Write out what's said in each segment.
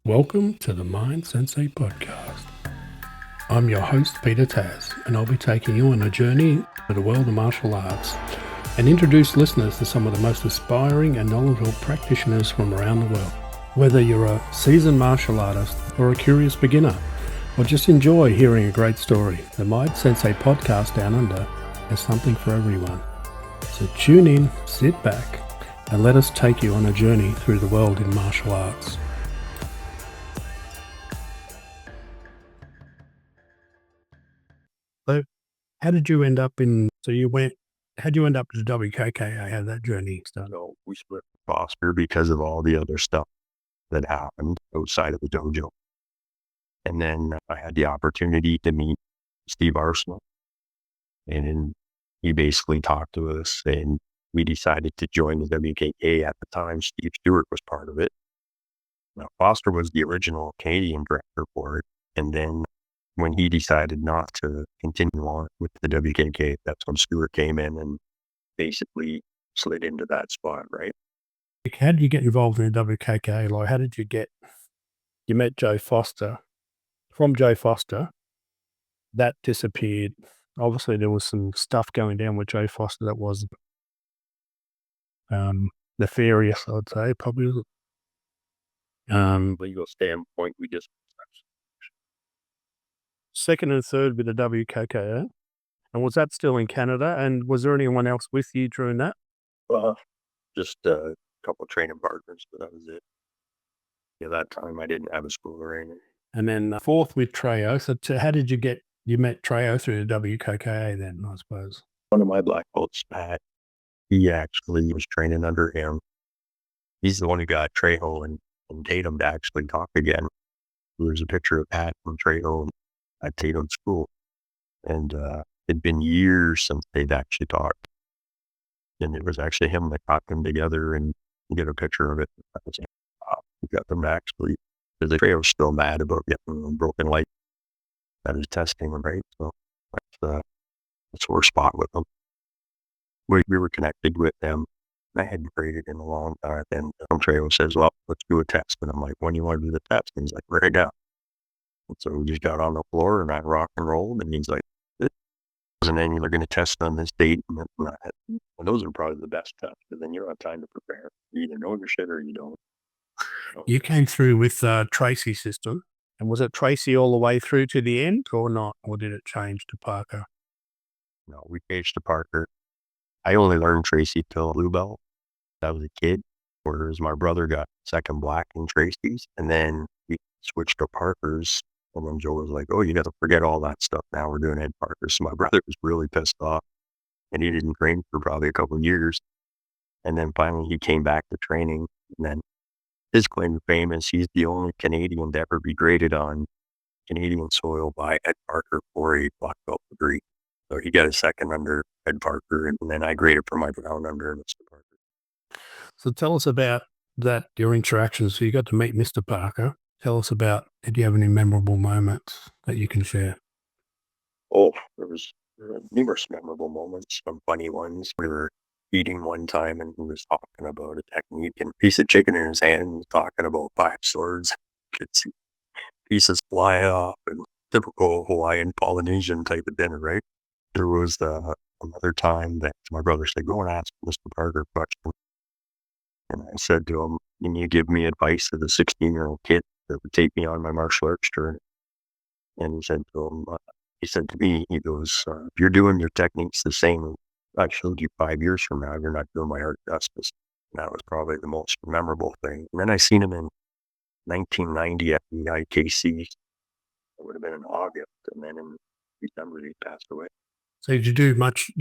Welcome to the Mind Sensei Podcast. I'm your host, Peter Tas, and I'll be taking you on a journey to the world of martial arts and introduce listeners to some of the most aspiring and knowledgeable practitioners from around the world. Whether you're a seasoned martial artist or a curious beginner, or just enjoy hearing a great story, the Mind Sensei Podcast Down Under has something for everyone. So tune in, sit back, and let us take you on a journey through the world in martial arts. So, how did you end up in? How'd you end up at the WKKA? How did that journey started? So we split Foster because of all the other stuff that happened outside of the dojo. And then I had the opportunity to meet Steve Arsenal. And he basically talked to us and we decided to join the WKKA at the time. Steve Stewart was part of it. Now, Foster was the original Canadian director for it. And then when he decided not to continue on with the WKKA, that's when Stewart came in and basically slid into that spot, right? How did you get involved in the WKKA? Like, how did you met Joe Foster. From Joe Foster, that disappeared. Obviously, there was some stuff going down with Joe Foster that was nefarious, I'd say, probably. Legal standpoint, we just Second and third with the WKKA. And was that still in Canada? And was there anyone else with you during that? just a couple training partners, but that was it. Yeah, that time I didn't have a school or anything. And then fourth with Trejo. So how did you met Trejo through the WKKA then, I suppose? One of my black belts, Pat, he actually was training under him. He's the one who got Trejo and Tatum to actually talk again. There's a picture of Pat and Trejo at Tatum's school. And it'd been years since they'd actually talked. And it was actually him that got them together and get a picture of it. We got them to actually, because the Trejo was still mad about getting a broken light at his testing, right? So that's a sore spot with them. We were connected with them. I hadn't traded in a long time. And Trejo says, well, let's do a test. And I'm like, when do you want to do the test? And he's like, right now. And so we just got on the floor and I rock and rolled. And he's like, this. And then you're going to test on this date. And those are probably the best tests because then you don't have time to prepare. You either know your shit or you don't. You came through with Tracy's system. And was it Tracy all the way through to the end or not? Or did it change to Parker? No, we changed to Parker. I only learned Tracy till blue belt. I was a kid, whereas my brother got second black in Tracy's. And then we switched to Parker's. And then Joe was like, oh, you got to forget all that stuff. Now we're doing Ed Parker. So my brother was really pissed off. And he didn't train for probably a couple of years. And then finally he came back to training. And then his claim to fame is he's the only Canadian to ever be graded on Canadian soil by Ed Parker for a black belt degree. So he got a second under Ed Parker, and then I graded for my brown under Mr. Parker. So tell us about that, your interactions. So you got to meet Mr. Parker. Tell us about, did you have any memorable moments that you can share? Oh, there were numerous memorable moments, some funny ones. We were eating one time and he was talking about a technique and a piece of chicken in his hand and talking about 5 swords. Could see pieces fly off and typical Hawaiian Polynesian type of dinner, right? There was another time that my brother said, go and ask Mr. Parker a question. And I said to him, can you give me advice as a 16-year-old kid that would take me on my martial arts journey? And he said to me, he goes, if you're doing your techniques the same I showed you 5 years from now, you're not doing my art justice. And that was probably the most memorable thing. And then I seen him in 1990 at the IKC. It would have been in August. And then in December, he passed away. So you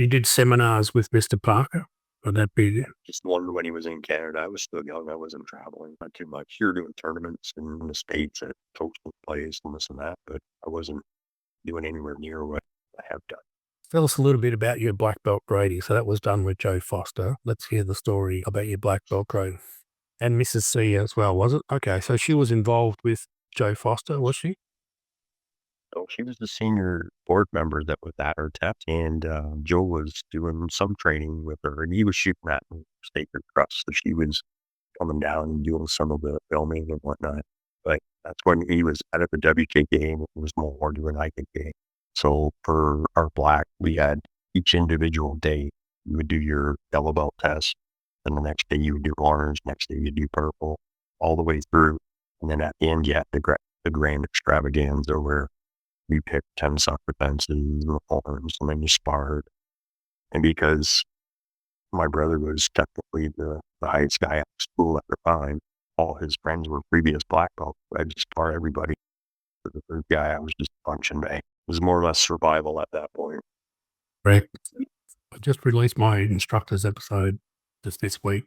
did seminars with Mr. Parker? Would that be? Just one when he was in Canada. I was still young. I wasn't traveling, not too much. You were doing tournaments in the States at coaching plays and this and that, but I wasn't doing anywhere near what I have done. Tell us a little bit about your black belt grading. So that was done with Joe Foster. Let's hear the story about your black belt grading. And Mrs. C as well, was it? Okay, so she was involved with Joe Foster, was she? So she was the senior board member that was at her test, and Joe was doing some training with her, and he was shooting at Sacred Trust, so she was coming down and doing some of the filming and whatnot. But that's when he was out of the WK game. It was more to an IK game. So for our black, we had each individual day, you would do your yellow belt test. Then the next day you would do orange. Next day you do purple, all the way through. And then at the end, you had the grand extravaganza where we picked 10 self-defenses and the forms, and then you sparred. And because my brother was technically the highest guy at school at the time, all his friends were previous black belts. I just spar everybody. For the third guy, I was just punching bang. It was more or less survival at that point. Correct. I just released my instructors episode just this week.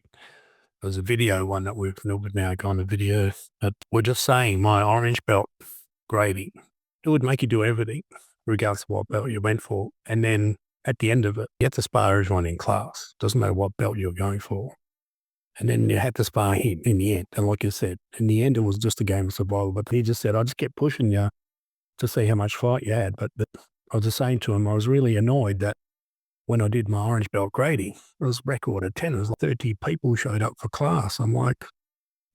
There's a video one that we've now gone to video. But we're just saying my orange belt grading, it would make you do everything, regardless of what belt you went for. And then at the end of it, you have to spar everyone in class. Doesn't matter what belt you're going for. And then you had to spar him in the end. And like you said, in the end, it was just a game of survival. But he just said, I just kept pushing you to see how much fight you had. But I was just saying to him, I was really annoyed that when I did my orange belt grading, it was record of 10. It was like 30 people showed up for class. I'm like,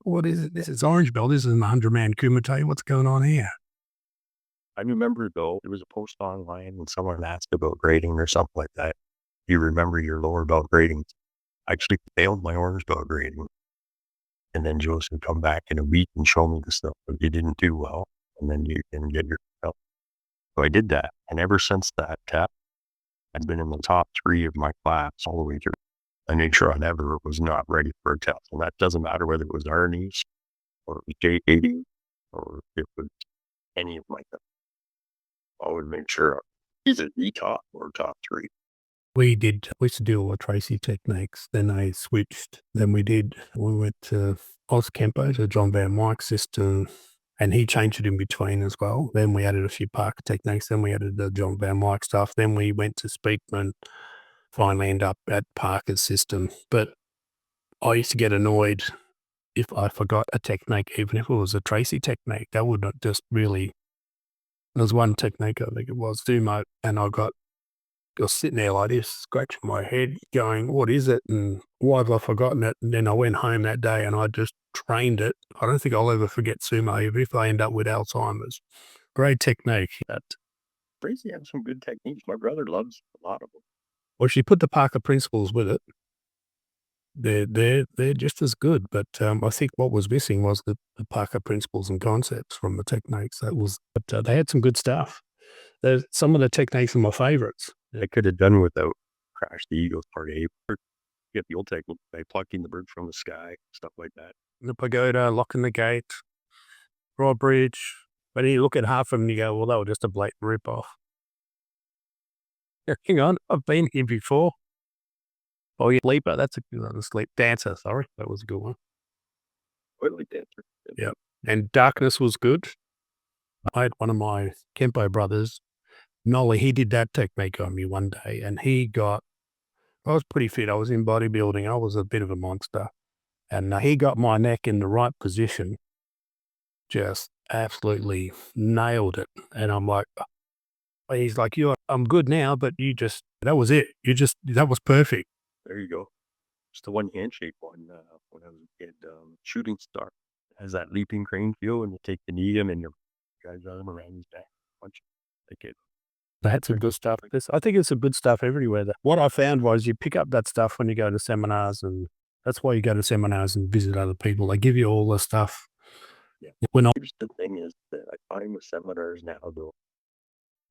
what is it? This is orange belt. This isn't a 100-man kumite. What's going on here? I remember, though, there was a post online when someone asked about grading or something like that. You remember your lower belt gradings. I actually failed my orange belt grading. And then Joseph would come back in a week and show me the stuff that you didn't do well. And then you can get your belt. So I did that. And ever since that test, I've been in the top 3 of my class all the way through. I made sure I never was not ready for a test. And that doesn't matter whether it was Arnie's or it was J80 or if it was any of my tests. I would make sure either the top or top 3. We used to do all the Tracy techniques. Then I switched. Then we went to Kenpo, to John Van Wyck's system, and he changed it in between as well. Then we added a few Parker techniques. Then we added the John Van Wyck stuff. Then we went to Speakman, finally end up at Parker's system. But I used to get annoyed if I forgot a technique, even if it was a Tracy technique. That would not just really, there was one technique, I think it was sumo, and I was sitting there like this, scratching my head, going, what is it? And why have I forgotten it? And then I went home that day and I just trained it. I don't think I'll ever forget sumo, even if I end up with Alzheimer's. Great technique. Tracy has some good techniques. My brother loves a lot of them. Well, she put the Parker principles with it. They're just as good, but I think what was missing was the Parker principles and concepts from the techniques. But they had some good stuff. Some of the techniques are my favorites. I could have done without Crash the Eagles Part A. Get the old technique by plucking the bird from the sky, stuff like that. The pagoda, locking the gate, drawbridge. But then you look at half of them and you go, well, that was just a blatant rip-off. Hang on, I've been here before. Oh, yeah, Sleeper, that's a good one. Sleep Dancer, sorry, that was a good one. Totally Dancer. Yep. And Darkness was good. I had one of my Kenpo brothers, Nolly, he did that technique on me one day, and I was pretty fit. I was in bodybuilding. I was a bit of a monster. And he got my neck in the right position, just absolutely nailed it. And I'm like, he's like, I'm good now, but that was it. That was perfect. There you go. It's the one handshake one when I was a kid. Shooting Star has that leaping crane feel, and you take the knee and your guy's arm around his neck. Punch like it. That's some good stuff. I think it's some good stuff everywhere. What I found was you pick up that stuff when you go to seminars, and that's why you go to seminars and visit other people. They give you all the stuff. Yeah. Here's the thing is that I find with seminars now, though,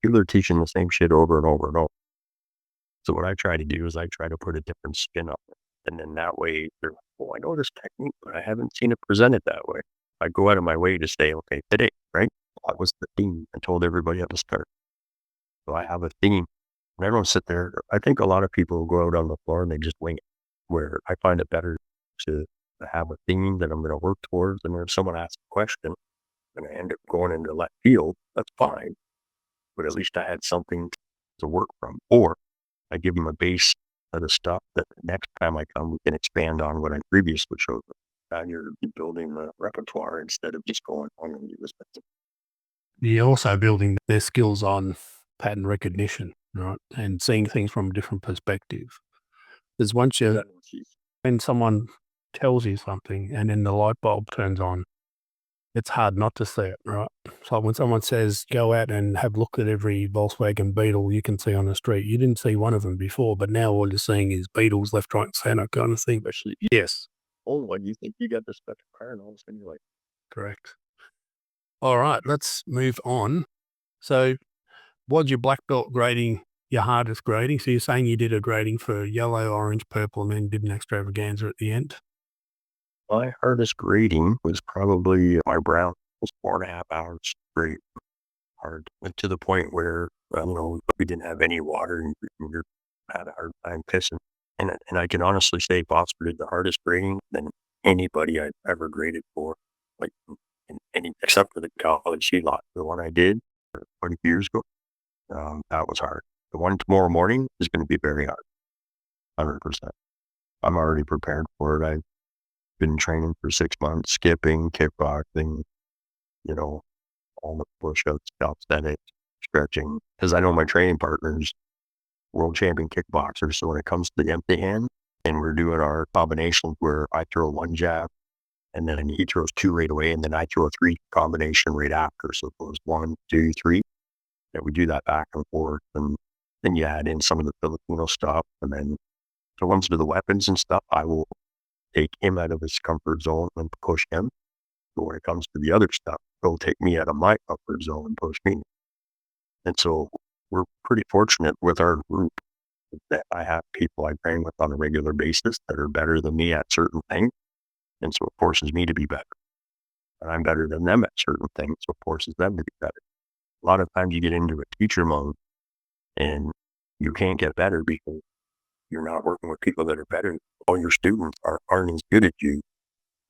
people are teaching the same shit over and over and over. So what I try to do is I try to put a different spin on it. And then that way they're like, oh, I know this technique, but I haven't seen it presented that way. I go out of my way to say, okay, today, right? What was the theme? I told everybody at the start. So I have a theme. And everyone sit there. I think a lot of people go out on the floor and they just wing it, where I find it better to have a theme that I'm going to work towards. And if someone asks a question and I end up going into left field, that's fine. But at least I had something to work from. Or I give them a base of the stuff that the next time I come, we can expand on what I previously showed them. Now you're building the repertoire instead of just going on and use it. You're also building their skills on pattern recognition, right? And seeing things from a different perspective. Because when someone tells you something and then the light bulb turns on, it's hard not to see it, right? It's like when someone says, go out and have a look at every Volkswagen Beetle you can see on the street. You didn't see one of them before, but now all you're seeing is Beetles left, right, and center kind of thing. Especially, Yes, when you think you got the special car and all of a sudden you're like, correct. All right, let's move on. So, was your black belt grading your hardest grading? So, you're saying you did a grading for yellow, orange, purple, and then did an extravaganza at the end? my hardest grading was probably my brown. It was 4.5 hours straight hard. And to the point where, we didn't have any water and we had a hard time pissing. And I can honestly say Foster did the hardest grading than anybody I've ever graded for, like in any, except for the college she lot. The one I did 20 years ago, that was hard. The one tomorrow morning is going to be very hard, 100%. I'm already prepared for it. I've been training for 6 months, skipping, kickboxing, all the push-ups, calisthenics, stretching, because I know my training partner's world champion kickboxer. So when it comes to the empty hand and we're doing our combinations where I throw one jab and then he throws two right away and then I throw a three combination right after. So it goes 1, 2, 3. And we do that back and forth. And then you add in some of the Filipino stuff. And then when it comes to the weapons and stuff, I will take him out of his comfort zone and push him. But when it comes to the other stuff, he'll take me out of my comfort zone and push me. And so we're pretty fortunate with our group that I have people I train with on a regular basis that are better than me at certain things. And so it forces me to be better. And I'm better than them at certain things, so it forces them to be better. A lot of times you get into a teacher mode and you can't get better because you're not working with people that are better. All your students aren't as good as you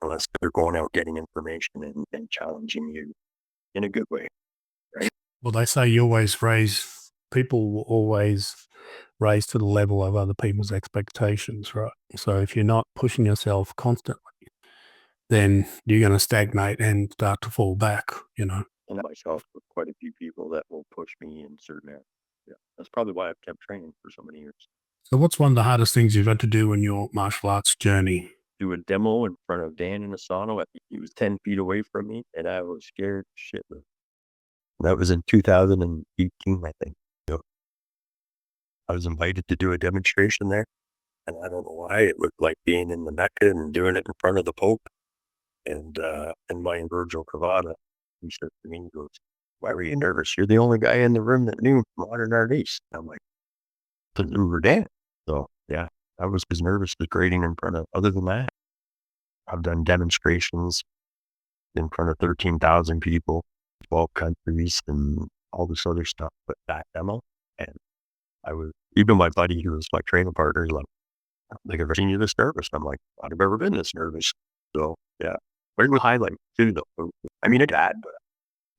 unless they're going out getting information and challenging you in a good way, right? Well, they say people will always raise to the level of other people's expectations, right? So if you're not pushing yourself constantly, then you're going to stagnate and start to fall back, And myself with quite a few people that will push me in certain areas. Yeah, that's probably why I've kept training for so many years. So what's one of the hardest things you've had to do in your martial arts journey? Do a demo in front of Dan in a sauna. He was 10 feet away from me and I was scared shitless. That was in 2018, I think. I was invited to do a demonstration there, and I don't know why it looked like being in the Mecca and doing it in front of the Pope. And my Virgil Cavada, he said to me, he goes, "Why were you nervous? You're the only guy in the room that knew modern art east." I'm like, "Because we were Dan." So yeah, I was as nervous as grading in front of. Other than that, I've done demonstrations in front of 13,000 people, 12 countries, and all this other stuff. But that demo, and even my buddy who was my training partner, he's like, "I don't think I've ever seen you this nervous." I'm like, "I've never been this nervous." So yeah, but it was highlight too, though. I mean, it had, but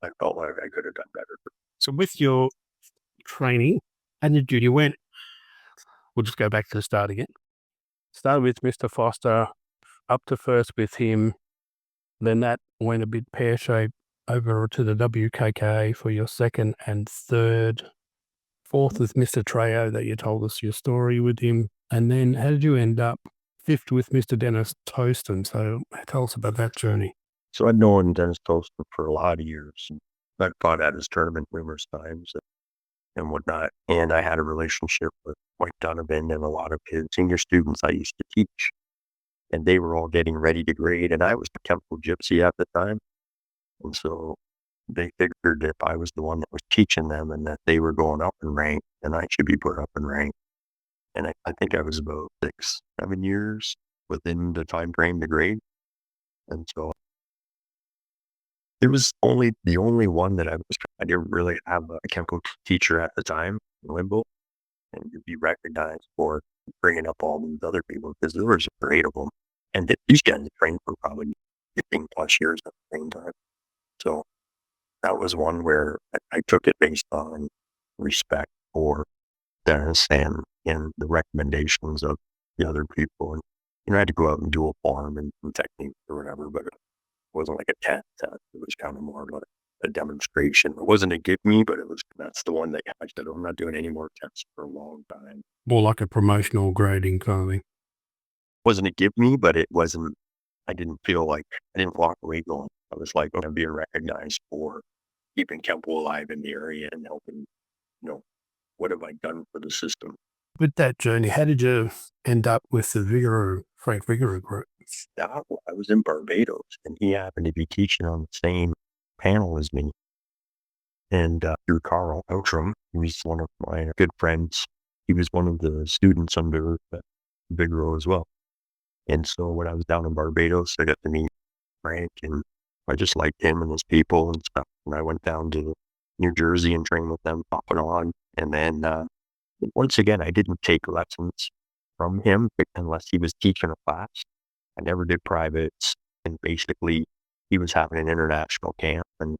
I felt like I could have done better. So with your training and you went, we'll just go back to the start again. Started with Mr. Foster, up to first with him. Then that went a bit pear-shaped over to the WKK for your second and third. Fourth with Mr. Trejo that you told us your story with him. And then how did you end up fifth with Mr. Dennis Toston? So tell us about that journey. So I'd known Dennis Toston for a lot of years. I'd fought at his tournament numerous times and whatnot. And I had a relationship with Mike Donovan and a lot of his senior students I used to teach. And they were all getting ready to grade. And I was the Kenpo Gypsy at the time. And so they figured if I was the one that was teaching them and that they were going up in rank, then I should be put up in rank. And I think I was about 6, 7 years within the time frame to grade. And so it was the only one that I didn't really have a Kenpo teacher at the time in Limbo. And you'd be recognized for bringing up all these other people because there was 8 of them. And these guys trained for probably 15 plus years at the same time. So that was one where I took it based on respect for Dennis and the recommendations of the other people. And I had to go out and do a form and technique or whatever, but it wasn't like a test. It was kind of more like a demonstration. It wasn't a give me, but that's the one that I said, I'm not doing any more tests for a long time. More like a promotional grading kind of thing. Wasn't a give me, but it wasn't I didn't feel like I didn't walk away going, I was like, I'm being recognized for keeping Kenpo alive in the area and helping, what have I done for the system? With that journey, how did you end up with the Frank Vigoro group? I was in Barbados, and he happened to be teaching on the same panel as me. And through Carl Outram, who's one of my good friends, he was one of the students under Vigoro as well. And so when I was down in Barbados, I got to meet Frank, and I just liked him and his people and stuff. And I went down to New Jersey and trained with them off and on. And then once again, I didn't take lessons from him unless he was teaching a class. I never did privates. And basically, he was having an international camp, and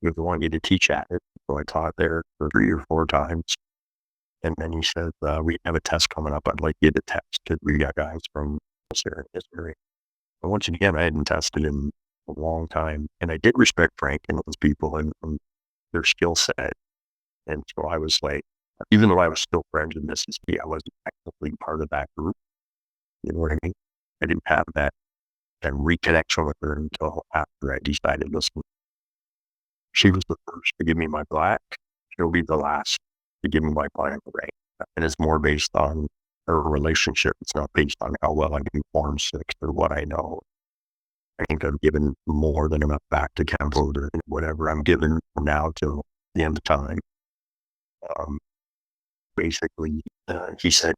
he was wanting you to teach at it. So I taught there for 3 or 4 times. And then he said, we have a test coming up. I'd like you to test because we got guys from this area. But once again, I hadn't tested in a long time. And I did respect Frank and those people and their skill set. And so I was like, even though I was still friends with Mississippi, I wasn't actively part of that group. You know what I mean? I didn't have that reconnection with her until after I decided, listen, she was the first to give me my black. She'll be the last to give me my black rank. And it's more based on our relationship. It's not based on how well I do Form 6 or what I know. I think I've given more than enough back to Kenpo or whatever I'm given from now till the end of time. Basically, he said,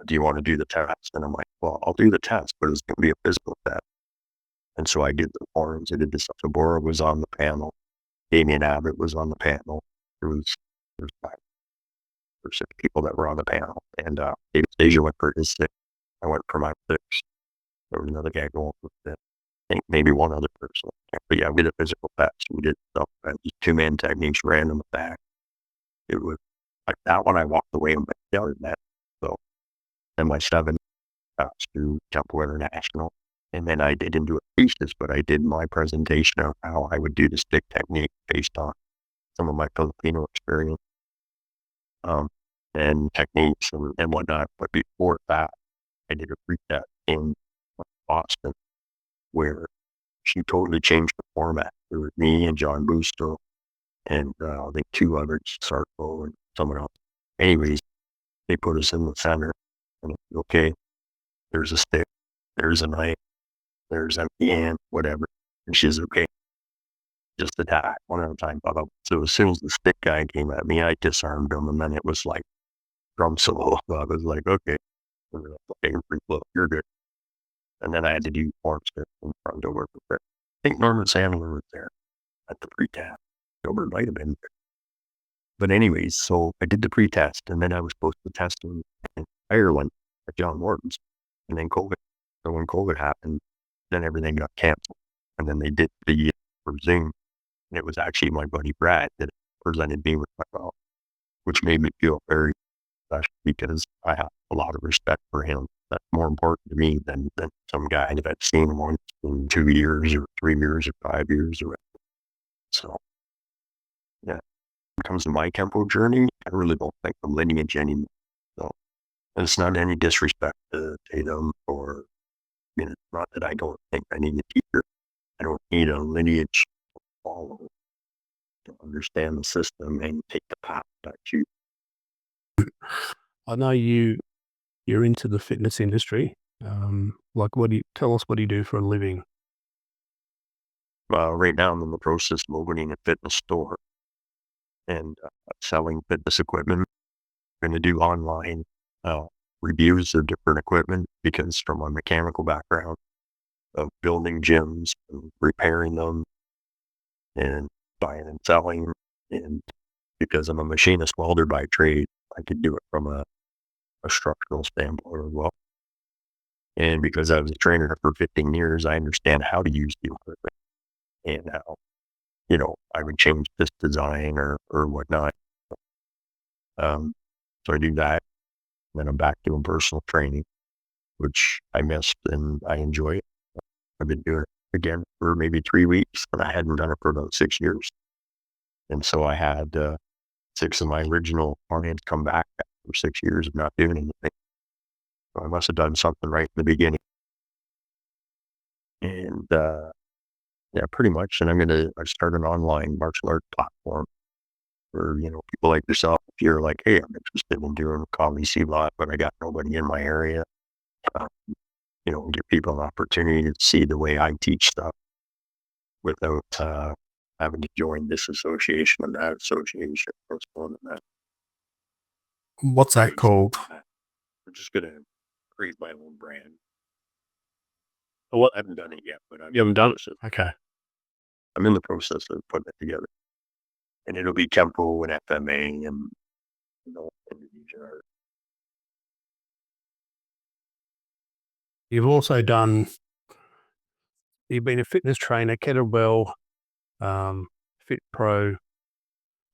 do you want to do the test? And I'm like, well, I'll do the test, but it's going to be a physical test. And so I did the forms. I did the stuff. Deborah was on the panel. Damien Abbott was on the panel. There's 5 or 6 people that were on the panel. And David Deja went for his 6. I went for my 6. There was another guy going for 5. I think maybe one other person. But yeah, we did a physical test. We did stuff. Just 2-man techniques, random attack. It was like that one. I walked away and yelled at that. So then my 7 through Kenpo International. And then I didn't do a thesis, but I did my presentation of how I would do the stick technique based on some of my Filipino experience and techniques and whatnot. But before that, I did a pre-test in Boston where she totally changed the format. There was me and John Busto and I think 2 others, Sarko and someone else. Anyways, they put us in the center and okay, there's a stick, there's a knife, there's empty hand, whatever. And she's okay. Just attack one at a time. So as soon as the stick guy came at me, I disarmed him, and then it was like drum solo. So I was like, okay, you're good. And then I had to do form stick in front over. I think Norman Sandler was there at the pre-test. Gilbert might have been there. But anyways, so I did the pre-test, and then I was supposed to test in Ireland at John Wharton's, and then COVID. So when COVID happened, then everything got canceled. And then they did the for Zoom. And it was actually my buddy Brad that presented me with my belt, which made me feel very special because I have a lot of respect for him. That's more important to me than some guy that I've seen once in 2 years or 3 years or 5 years or whatever. So, yeah. When it comes to my Kenpo journey, I really don't think I'm lineage anymore. So, and it's not any disrespect to Tatum or it's not that I don't think I need a teacher. I don't need a lineage to follow to understand the system and take the path that I choose. I know you're into the fitness industry. Like, tell us what do you do for a living? Right now, I'm in the process of opening a fitness store and selling fitness equipment. I'm going to do online reviews of different equipment because from my mechanical background of building gyms and repairing them and buying and selling, and because I'm a machinist welder by trade, I could do it from a structural standpoint as well. And because I was a trainer for 15 years, I understand how to use the equipment and how, I would change this design or whatnot. So I do that. Then I'm back doing personal training, which I missed and I enjoy it. I've been doing it again for maybe 3 weeks, and I hadn't done it for about 6 years. And so I had 6 of my original clients come back after 6 years of not doing anything. So I must have done something right in the beginning. And yeah, pretty much. And I start an online martial art platform for, people like yourself. If you're like, hey, I'm interested in doing comedy C-Lot, but I got nobody in my area, uh, give people an opportunity to see the way I teach stuff without having to join this association and that association, or something like that. What's that called? I'm just going to create my own brand. Well, I haven't done it yet, but You haven't done it? Okay. I'm in the process of putting it together. And it'll be Kenpo and FMA and, Indonesian art. You've been a fitness trainer, kettlebell, Fit Pro,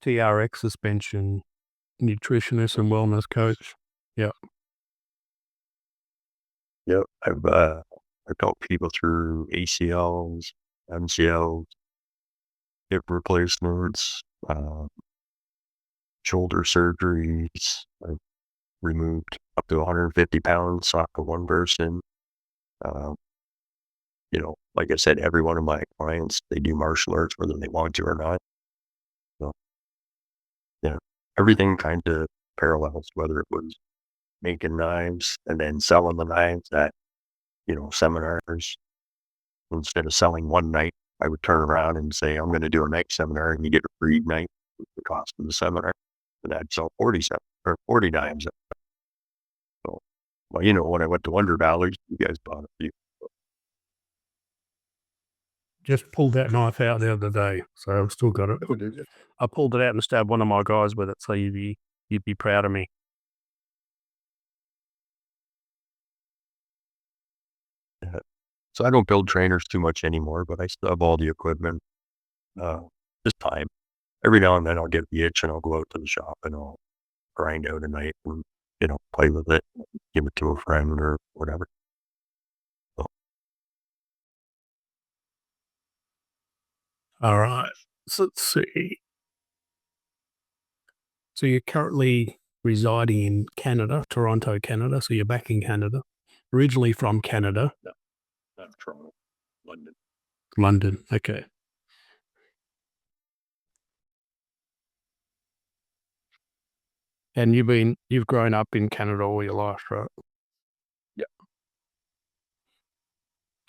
TRX suspension, nutritionist and wellness coach. Yep. Yep. I've helped people through ACLs, MCLs, hip replacements, shoulder surgeries. I've removed up to 150 pounds off of one person. Like I said, every one of my clients, they do martial arts whether they want to or not. So, yeah, everything kind of parallels, whether it was making knives and then selling the knives at, seminars. Instead of selling one knife, I would turn around and say, I'm going to do a knife seminar and you get a free knife with the cost of the seminar. And I'd sell 40 knives. So, well, when I went to Wonder Valley, you guys bought a few. Just pulled that knife out the other day, so I've still got it. I pulled it out and stabbed one of my guys with it, so you'd be proud of me. Yeah. So I don't build trainers too much anymore, but I still have all the equipment. Just time. Every now and then I'll get the itch and I'll go out to the shop and I'll grind out a knife and, play with it, give it to a friend or whatever. So, All right. So let's see. So you're currently residing in Canada, Toronto, Canada. So you're back in Canada, originally from Canada. no, not Toronto, London. London. Okay. And you've grown up in Canada all your life, right? Yeah.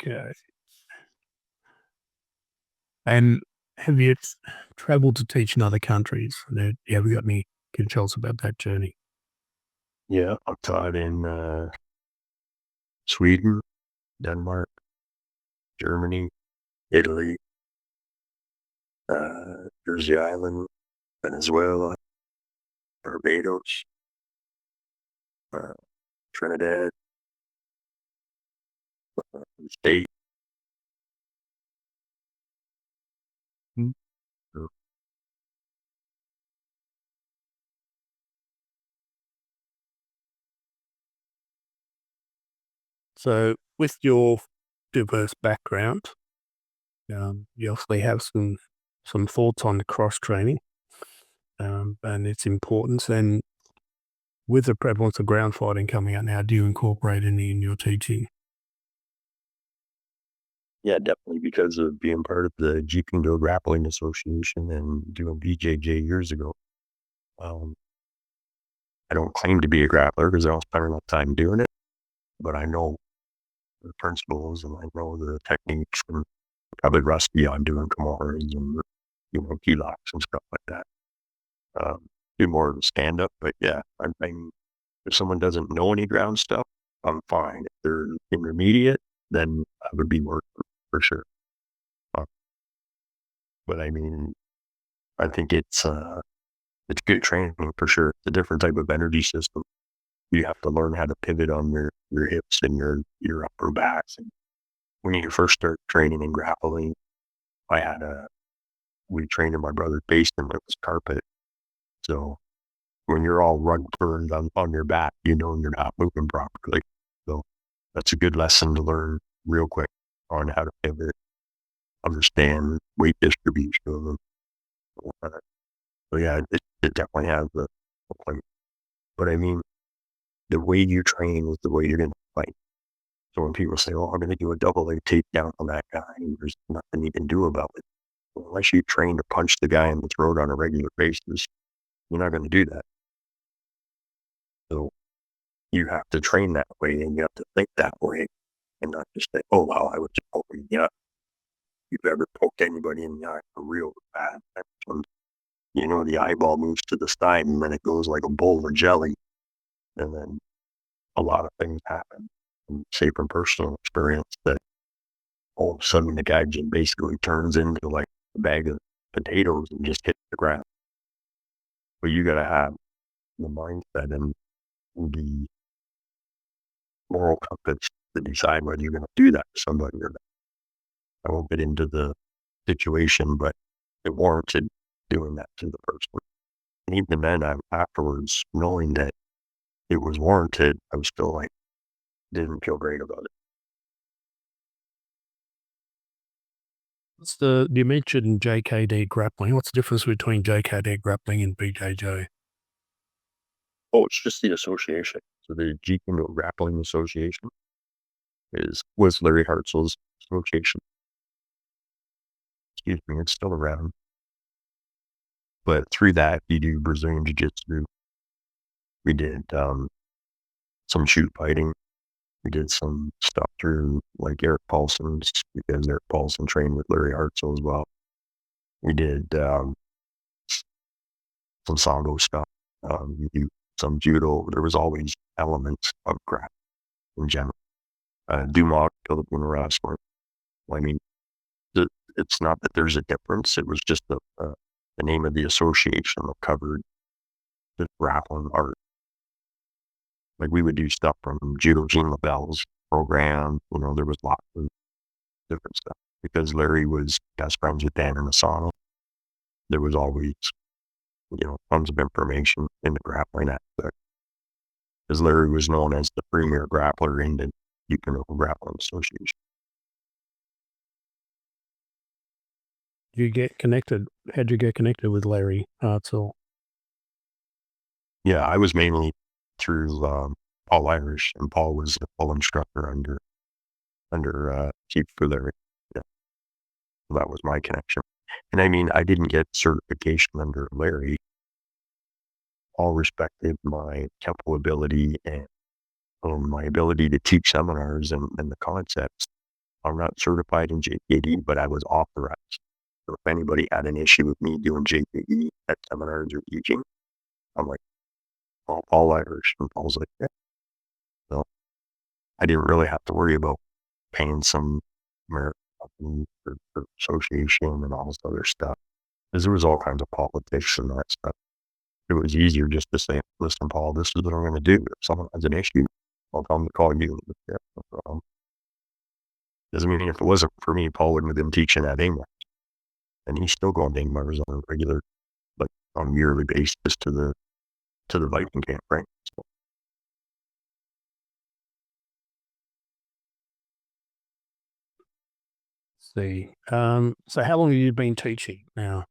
Okay. And have you traveled to teach in other countries? Have you got any? Can you tell us about that journey? Yeah, I've taught in Sweden, Denmark, Germany, Italy, Jersey Island, Venezuela, Barbados, Trinidad, State. Hmm. So, So with your diverse background, you obviously have some thoughts on cross training and its importance. And with the prevalence of ground fighting coming out now, do you incorporate any in your teaching? yeah, definitely because of being part of the Jeep and Go Grappling Association and doing BJJ years ago. I don't claim to be a grappler because I don't spend enough time doing it, but I know the principles and I know the techniques, and probably rusty on doing Kimaras and, key locks and stuff like that. Do more of the stand up, but yeah, I'm if someone doesn't know any ground stuff, I'm fine. If they're intermediate, then I would be more for sure. But I mean, I think it's good training for sure. It's a different type of energy system. You have to learn how to pivot on your hips and your upper backs. And when you first start training and grappling, we trained in my brother's basement. It was carpet. So when you're all rug burned on your back, you're not moving properly. So that's a good lesson to learn real quick on how to pivot, understand weight distribution. So yeah, it definitely has a point. But I mean, the way you train is the way you're going to fight. So when people say, "Oh, I'm going to do a double leg takedown on that guy," and there's nothing you can do about it. Well, unless you train to punch the guy in the throat on a regular basis, you're not going to do that. So you have to train that way, and you have to think that way, and not just say, "Oh, wow, I was just poking the eye." If you've ever poked anybody in the eye real bad, that's when, the eyeball moves to the side, and then it goes like a bowl of jelly, and then a lot of things happen. And say from personal experience that all of a sudden the guy just basically turns into like a bag of potatoes and just hits the ground. But you got to have the mindset and the moral compass to decide whether you're going to do that to somebody or not. I won't get into the situation, but it warranted doing that to the person. And even then, afterwards, knowing that it was warranted, I was still like, didn't feel great about it. You mentioned JKD grappling. What's the difference between JKD grappling and BJJ? Oh, it's just the association. So the Kenpo Grappling Association was Larry Hartzell's association. Excuse me, it's still around. But through that, you do Brazilian Jiu-Jitsu. We did some shoot fighting. We did some stuff through like Eric Paulson's, because Eric Paulson trained with Larry Hartzell as well. We did some Sambo stuff. We do some judo. There was always elements of grappling in general. Dumog, Filipino wrestler. I mean, it's not that there's a difference. It was just the name of the association that covered the grappling art. Like we would do stuff from Judo Gene LaBelle's program. There was lots of different stuff. Because Larry was best friends with Dan and Asano, there was always, tons of information in the grappling aspect. Because Larry was known as the premier grappler in the Grappling Association. You get connected? How'd you get connected with Larry Hartzell? Yeah, I was mainly through Paul Irish, and Paul was the full instructor under Chief for Larry. Yeah. So that was my connection. And I mean, I didn't get certification under Larry. All respected my Kenpo ability and my ability to teach seminars and the concepts. I'm not certified in JKD, but I was authorized. So if anybody had an issue with me doing JKD at seminars or teaching, I'm like, "Oh, Paul Irish." And Paul's like, "Yeah." So I didn't really have to worry about paying some American company for association and all this other stuff, because there was all kinds of politics and that stuff. It was easier just to say, "Listen, Paul, this is what I'm going to do. If someone has an issue, I'll tell them to call you." Yeah, no problem. Doesn't mean if it wasn't for me, Paul wouldn't have been teaching at Ingmar. And he's still going to Ingmar's on a regular, like on a yearly basis to the Viking camp, right? So, See. So how long have you been teaching now?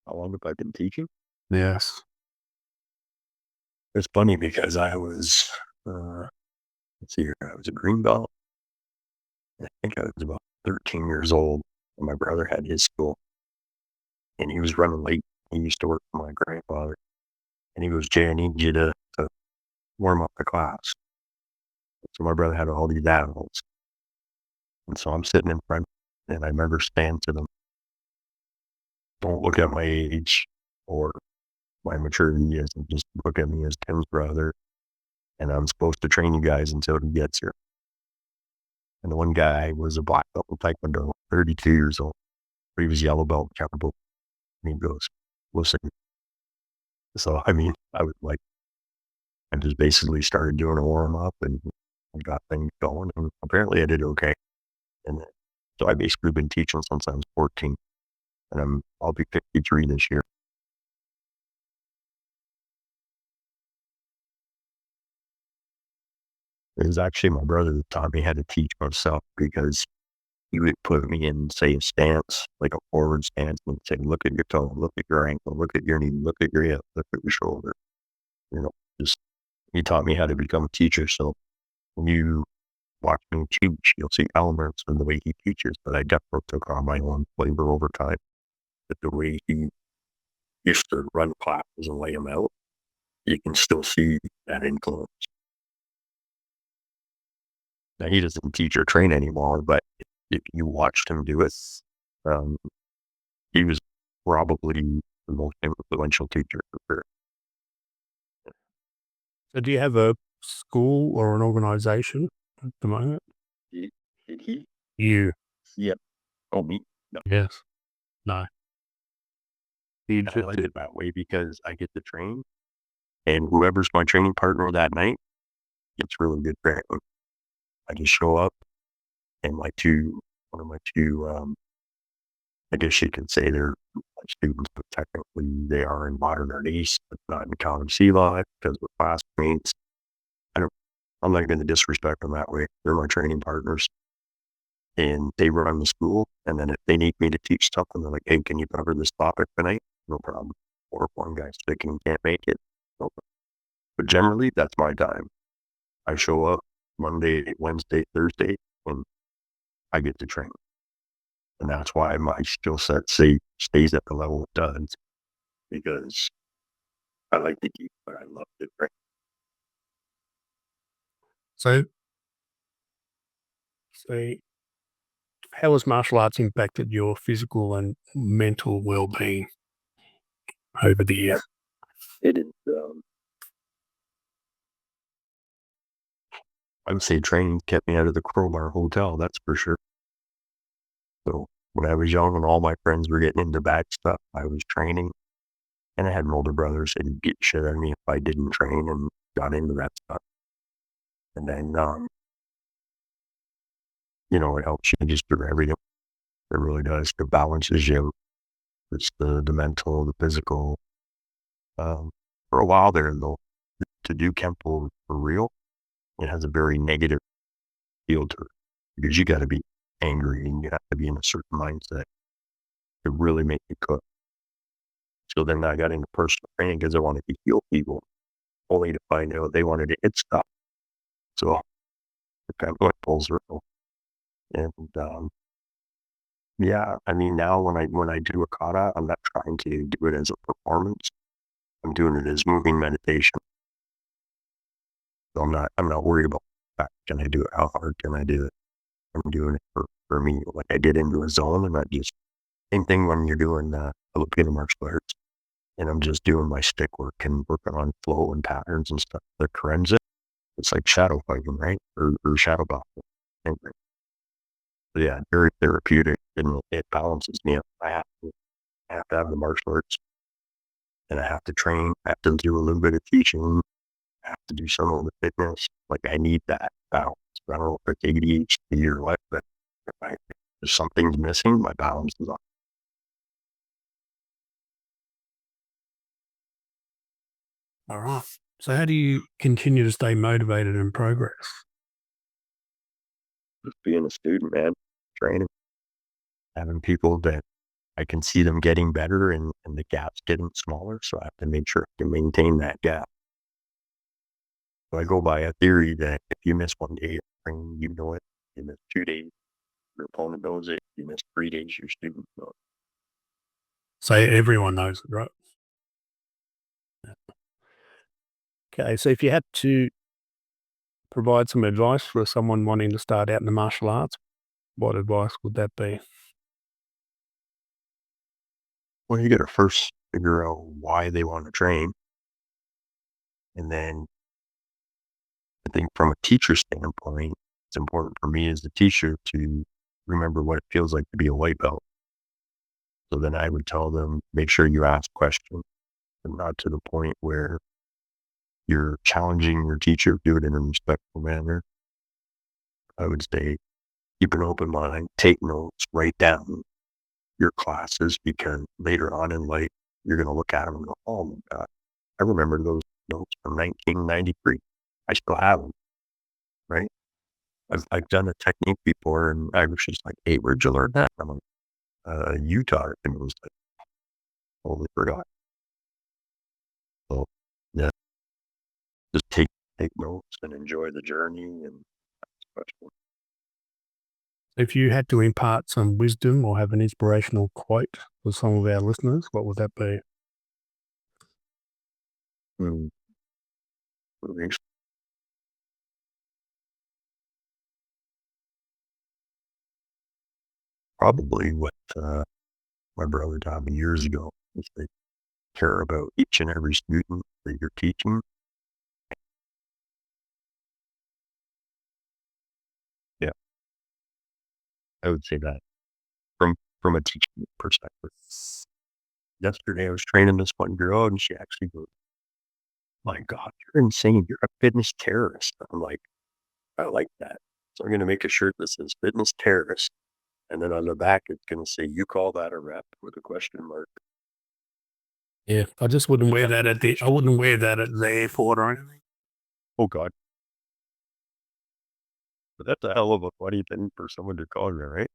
how long have I been teaching? Yes. It's funny because I was, let's see here, I was a green belt. I think I was about 13 years old when my brother had his school, and he was running late. He used to work for my grandfather, and he goes, "Jay, I need you to warm up the class." So my brother had all these adults, and so I'm sitting in front, and I remember saying to them, "Don't look at my age or my maturity, as just look at me as Tim's brother, and I'm supposed to train you guys until he gets here." And the one guy was a black belt in Taekwondo, 32 years old. But he was yellow belt in Kenpo. And he goes, "Listen." So, I mean, I was like, I just basically started doing a warm up and got things going. And apparently I did okay. And so I basically been teaching since I was 14. And I'll be 53 this year. It was actually my brother that taught me how to teach myself, because he would put me in, say, a stance, like a forward stance, and say, "Look at your toe, look at your ankle, look at your knee, look at your hip, look at your shoulder." Just he taught me how to become a teacher. So when you watch me teach, you'll see elements in the way he teaches, but I definitely took on my own flavor over time. But the way he used to run classes and lay them out, you can still see that influence. Now, he doesn't teach or train anymore, but if you watched him do it, he was probably the most influential teacher for sure. So do you have a school or an organization at the moment? Did he? You. Yep. Oh, me? No. Yes. No. I like it that way because I get to train, and whoever's my training partner that night gets really good training. I just show up, and one of my two, I guess you could say they're my students, but technically they are in modern art east, but not in common sea life because we're classmates. I'm not going to disrespect them that way. They're my training partners, and they run the school. And then if they need me to teach something, they're like, "Hey, can you cover this topic tonight?" No problem. Or if one guy's sick and can't make it, no problem. But generally, that's my time. I show up Monday, Wednesday, Thursday, and I get to train. And that's why my skill set stays at the level it does, because I like to keep what I love to train. So how has martial arts impacted your physical and mental well-being over the years? It is, I would say training kept me out of the Crowbar Hotel, that's for sure. So when I was young and all my friends were getting into bad stuff, I was training. And I had an older brother, so he'd beat shit out of me if I didn't train and got into that stuff. And then, it helps you just do everything. It really does. It balances you. It's the mental, the physical. For a while there, though, to do Kenpo for real, it has a very negative feel to it because you got to be angry and you have to be in a certain mindset to really make it cook. So then I got into personal training because I wanted to heal people, only to find out they wanted to hit stuff. So it kind of like full circle. And yeah, I mean, now when I do a kata, I'm not trying to do it as a performance. I'm doing it as moving meditation. So I'm not worried about that. Can I do it? How hard can I do it? I'm doing it for me. Like I get into a zone, and I just same thing when you're doing Filipino martial arts, and I'm just doing my stick work and working on flow and patterns and stuff. The forensic, it's like shadow fighting, right? Or shadow boxing. Same thing. So yeah, very therapeutic, and it balances me up. I have to have the martial arts, and I have to train. I have to do a little bit of teaching. I have to do some of the fitness. Like I need that balance. I don't know if it's ADHD or what, but if something's missing, my balance is off. All right. So how do you continue to stay motivated and progress? Just being a student, man, training, having people that I can see them getting better and the gap's getting smaller. So I have to make sure I can maintain that gap. So I go by a theory that if you miss 1 day of training, you know it. You miss 2 days, your opponent knows it. You miss 3 days, your student knows it. So everyone knows it, right? Okay. So if you had to provide some advice for someone wanting to start out in the martial arts, what advice would that be? Well, you got to first figure out why they want to train. And then I think from a teacher standpoint, it's important for me as a teacher to remember what it feels like to be a white belt. So then I would tell them, make sure you ask questions, but not to the point where you're challenging your teacher, do it in a respectful manner. I would say, keep an open mind, take notes, write down your classes, because later on in life, you're going to look at them and go, oh my God, I remember those notes from 1993. I still have them, right? I've done a technique before and I was just like, hey, where'd you learn that? I'm like, Utah. And it was like, totally forgot. So yeah, just take notes and enjoy the journey. And question. If you had to impart some wisdom or have an inspirational quote for some of our listeners, what would that be? Hmm. Probably what my brother taught me years ago is they care about each and every student that you're teaching. Yeah, I would say that from a teaching perspective. Yesterday I was training this one girl and she actually goes, "My God, you're insane. You're a fitness terrorist." I'm like, I like that. So I'm going to make a shirt that says fitness terrorist. And then on the back, it's going to say, "You call that a rep?" with a question mark. Yeah, I just wouldn't wear that at the airport or anything. Oh God. But that's a hell of a funny thing for someone to call me, right?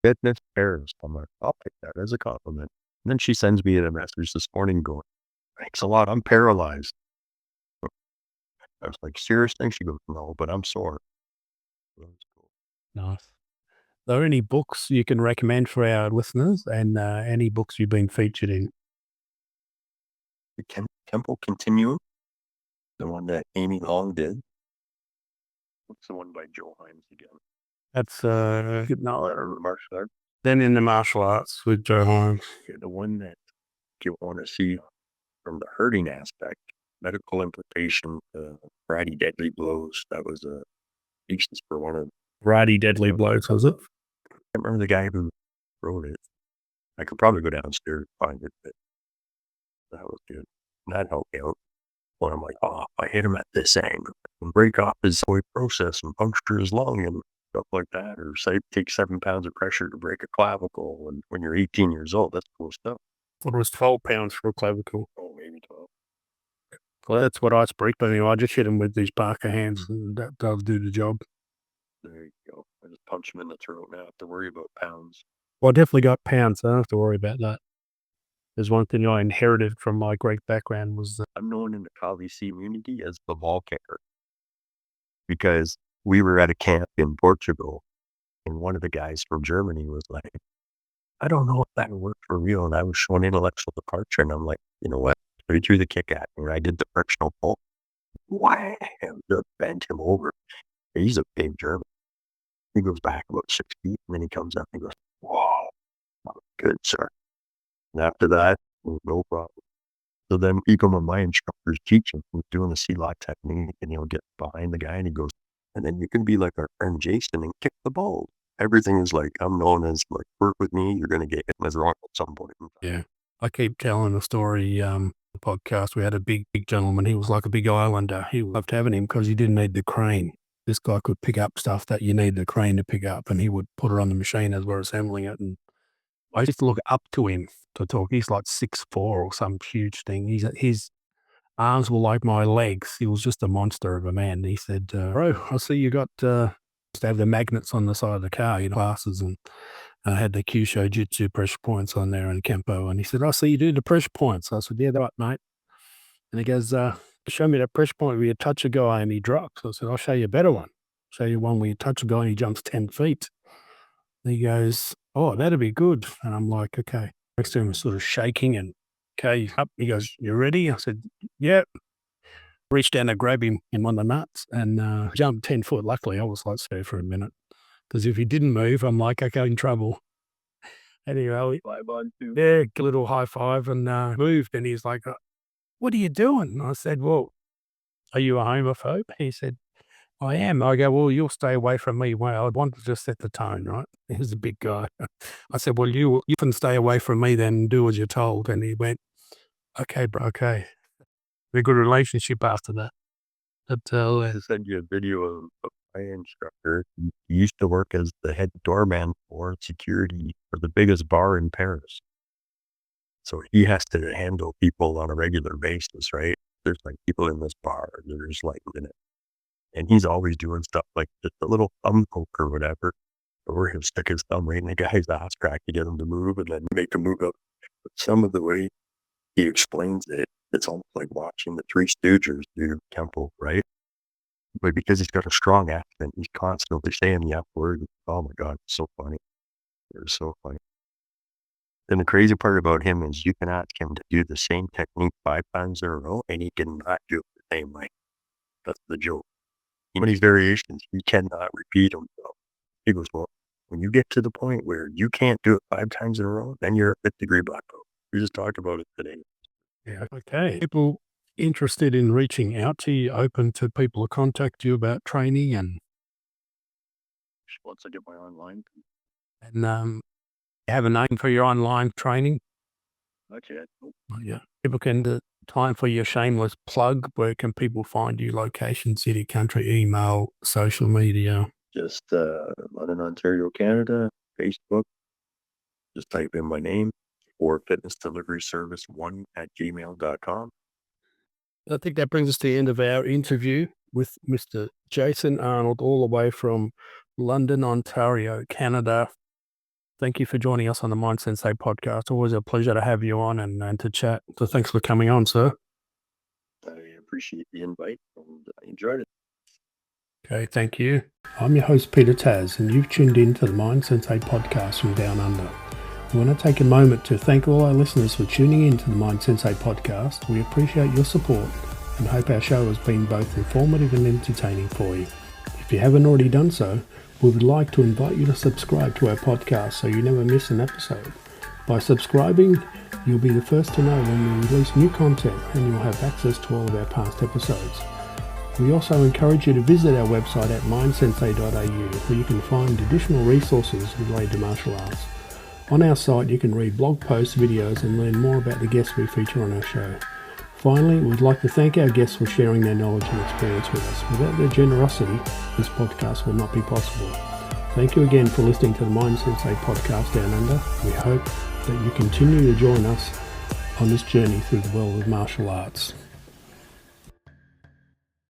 Fitness terrorist. I'm like, I'll take that as a compliment. And then she sends me a message this morning going, "Thanks a lot. I'm paralyzed." I was like, "Seriously?" She goes, "No, but I'm sore." So that was cool. Nice. Are there any books you can recommend for our listeners and any books you've been featured in? The Kenpo Continuum, the one that Amy Long did. What's the one by Joe Himes again? That's Martial art. then in the martial arts with Joe Himes. Yeah, the one that you want to see from the hurting aspect, medical implication, karate deadly blows. That was a thesis for one of. Righty Deadly Blows, was it? I can't remember the guy who wrote it. I could probably go downstairs and find it, but that was good. And that helped me out. When I'm like, oh, if I hit him at this angle and break off his whole process and puncture his lung and stuff like that, or say take 7 pounds of pressure to break a clavicle. And when you're 18 years old, that's cool stuff. It was 12 pounds for a clavicle. Oh, maybe 12. Well, that's what I speak, but anyway, I just hit him with these Parker hands and that does do the job. There you go. I just punch him in the throat and I have to worry about pounds. Well, I definitely got pounds, so I don't have to worry about that. There's one thing I inherited from my Greek background was I'm known in the Kali community as the ball kicker because we were at a camp in Portugal and one of the guys from Germany was like, "I don't know if that would work for real." And I was showing intellectual departure and I'm like, you know what? So he threw the kick at me and I did the frictional pull. Wham! Just bent him over. He's a big German. He goes back about 6 feet and then he comes up and goes, "Whoa, good, sir." And after that, no problem. So then even when my instructor's teaching, he's doing the C-lock technique and he'll get behind the guy and he goes, "And then you can be like our friend Jason and kick the ball." Everything is like, I'm known as like, work with me, you're going to get hit in the wrong at some point. yeah. I keep telling the story, the podcast. We had a big gentleman. He was like a big islander. He loved having him because he didn't need the crane. This guy could pick up stuff that you need the crane to pick up, and he would put it on the machine as we're assembling it. And I used to look up to him to talk. He's like 6'4" or some huge thing. His arms were like my legs. He was just a monster of a man. And he said, "Bro, I see you got to have the magnets on the side of the car, classes." And I had the Kyusho Jitsu pressure points on there and Kenpo. And he said, "I see you do the pressure points." I said, "Yeah, that's right, mate." And he goes, "Show me that pressure point where you touch a guy and he drops." I said, "I'll show you a better one. Show you one where you touch a guy and he jumps 10 feet. And he goes, "Oh, that'd be good." And I'm like, okay. Next to him, sort of shaking and, okay, up. He goes, "You ready?" I said, "Yeah." Reached down to grab him in one of the nuts and jumped 10 foot. Luckily, I was like scared for a minute because if he didn't move, I'm like, okay, in trouble. Anyway, yeah, a little high five and moved. And he's like, "What are you doing?" And I said, "Well, are you a homophobe?" He said, "I am." I go, "Well, you'll stay away from me." Well, I wanted to set the tone, right? He was a big guy. I said, "Well, you can stay away from me then and do as you're told." And he went, "Okay, bro, okay." We had a good relationship after that. But, I sent you a video of my instructor. He used to work as the head doorman for security for the biggest bar in Paris. So he has to handle people on a regular basis, right? There's like people in this bar, there's like in it. And he's always doing stuff like just a little thumb poke or whatever, or he'll stick his thumb right in the guy's ass crack to get him to move and then make him move up. But some of the way he explains it, it's almost like watching the Three Stooges do Kenpo, right? but because he's got a strong accent, he's constantly saying the F word. Oh my God, it's so funny. It's so funny. And the crazy part about him is you can ask him to do the same technique 5 times in a row, and he cannot do it the same way. That's the joke. Even these variations, he cannot repeat himself. He goes, well, when you get to the point where you can't do it 5 times in a row, then you're a 5th-degree black belt. We just talked about it today. Yeah. Okay. People interested in reaching out to you, open to people to contact you about training and Once I get my online. you have a name for your online training? Okay. Yeah. People can time for your shameless plug. Where can people find you? Location, city, country, email, social media. Just London, Ontario, Canada, Facebook. Just type in my name or fitnessdeliveryservice1@gmail.com. I think that brings us to the end of our interview with Mr. Jason Arnold, all the way from London, Ontario, Canada. Thank you for joining us on the Mind Sensei podcast. Always a pleasure to have you on and to chat. So thanks for coming on, sir. I appreciate the invite and I enjoyed it. Okay, thank you. I'm your host, Peter Tas, and you've tuned in to the Mind Sensei podcast from Down Under. We want to take a moment to thank all our listeners for tuning in to the Mind Sensei podcast. We appreciate your support and hope our show has been both informative and entertaining for you. If you haven't already done so, we would like to invite you to subscribe to our podcast so you never miss an episode. By subscribing, you'll be the first to know when we release new content and you'll have access to all of our past episodes. We also encourage you to visit our website at mindsensei.au where you can find additional resources related to martial arts. On our site, you can read blog posts, videos, and learn more about the guests we feature on our show. Finally, we'd like to thank our guests for sharing their knowledge and experience with us. Without their generosity, this podcast would not be possible. Thank you again for listening to the Mind Sensei podcast Down Under. We hope that you continue to join us on this journey through the world of martial arts.